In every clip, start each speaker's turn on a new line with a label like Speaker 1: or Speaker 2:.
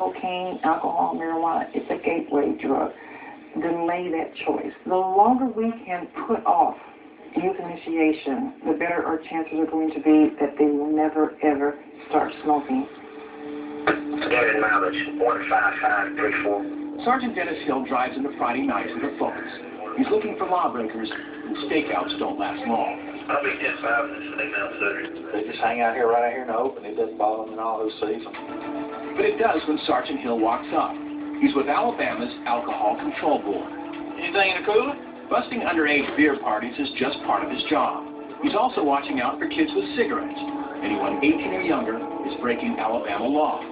Speaker 1: Cocaine, alcohol, marijuana, it's a gateway drug. Delay that choice. The longer we can put off youth initiation, the better our chances are going to be that they will never, ever start smoking.
Speaker 2: Standard mileage, 15534.
Speaker 3: Sergeant Dennis Hill drives into Friday nights with a Focus. He's looking for lawbreakers, and stakeouts don't last long.
Speaker 2: I'll be 10-5 in this email, sir.
Speaker 4: They just hang out here right out here in the open. It doesn't bother them at all who sees them.
Speaker 3: But it does when Sergeant Hill walks up. He's with Alabama's Alcohol Control Board.
Speaker 4: Anything in the cooler?
Speaker 3: Busting underage beer parties is just part of his job. He's also watching out for kids with cigarettes. Anyone 18 or younger is breaking Alabama law.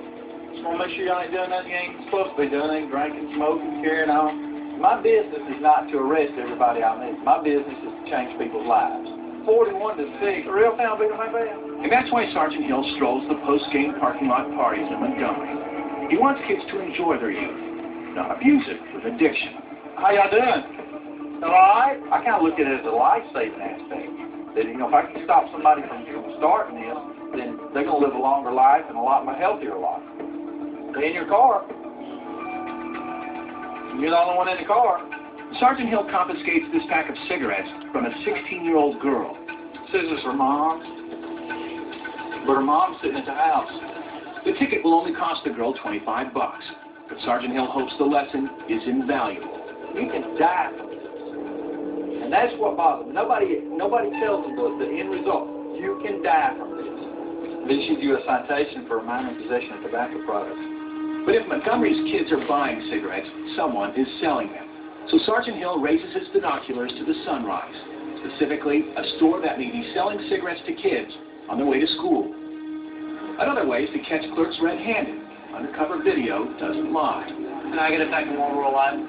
Speaker 4: Just want to make sure y'all ain't doing nothing you ain't supposed to be doing. Ain't drinking, smoking, carrying on. My business is not to arrest everybody I meet. My business is to change people's lives. 41 to 6, a real town bigger than my band.
Speaker 3: And that's why Sergeant Hill strolls the post-game parking lot parties in Montgomery. He wants kids to enjoy their youth, not abuse it with addiction.
Speaker 4: How y'all doing? All right? I kind of look at it as a life-saving aspect. That, you know, if I can stop somebody from starting this, then they're going to live a longer life and a lot more healthier life. Stay in your car. You're the only one in the car.
Speaker 3: Sergeant Hill confiscates this pack of cigarettes from a 16-year-old girl.
Speaker 4: Says it's her mom's, but her mom's sitting at the house.
Speaker 3: The ticket will only cost the girl $25, but Sergeant Hill hopes the lesson is invaluable.
Speaker 4: You can die from this, and that's what bothers me. Nobody tells them the end result. You can die from this. They issued you a citation for a minor possession of tobacco products.
Speaker 3: But if Montgomery's kids are buying cigarettes, someone is selling them. So Sergeant Hill raises his binoculars to the sunrise, specifically a store that may be selling cigarettes to kids on their way to school. Another way is to catch clerks red-handed. Undercover video doesn't lie.
Speaker 4: Can I get a second one roll line?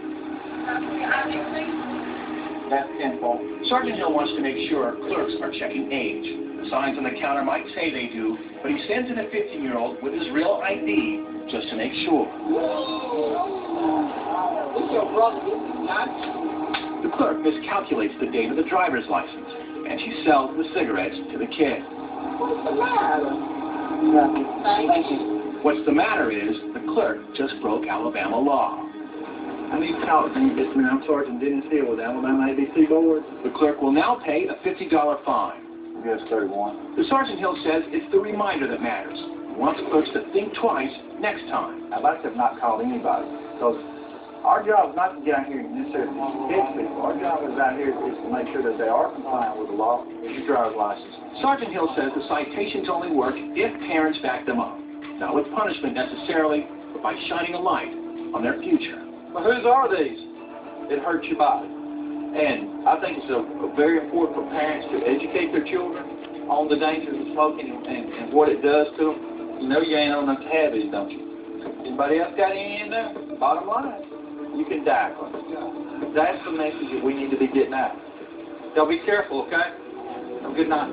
Speaker 4: That's 10-4.
Speaker 3: Sergeant Hill wants to make sure clerks are checking age. The signs on the counter might say they do, but he sends in a 15-year-old with his real ID just to make sure. The clerk miscalculates the date of the driver's license, and she sells the cigarettes to the kid.
Speaker 5: What's the matter?
Speaker 1: Nothing.
Speaker 5: Thank you.
Speaker 3: What's the matter is the clerk just broke Alabama law.
Speaker 4: I need to talk to you, Mr. I'm Sergeant Dennis Hill with Alabama ABC Board.
Speaker 3: The clerk will now pay a $50 fine.
Speaker 4: Yes, 31.
Speaker 3: The Sergeant Hill says it's the reminder that matters. He wants clerks to think twice next time.
Speaker 4: I'd like to have not called anybody, because our job is not to get out here and necessarily catch people. Our job is out here is to make sure that they are compliant with the law and your driver's license.
Speaker 3: Sergeant Hill says the citations only work if parents back them up. Not with punishment necessarily, but by shining a light on their future.
Speaker 4: But whose are these? It hurts your body. And I think it's very important for parents to educate their children on the dangers of smoking and what it does to them. You know you ain't old enough to have these, don't you? Anybody else got any in there? Bottom line, you can die from it. That's the message that we need to be getting out. Y'all be careful, okay? Have a good night.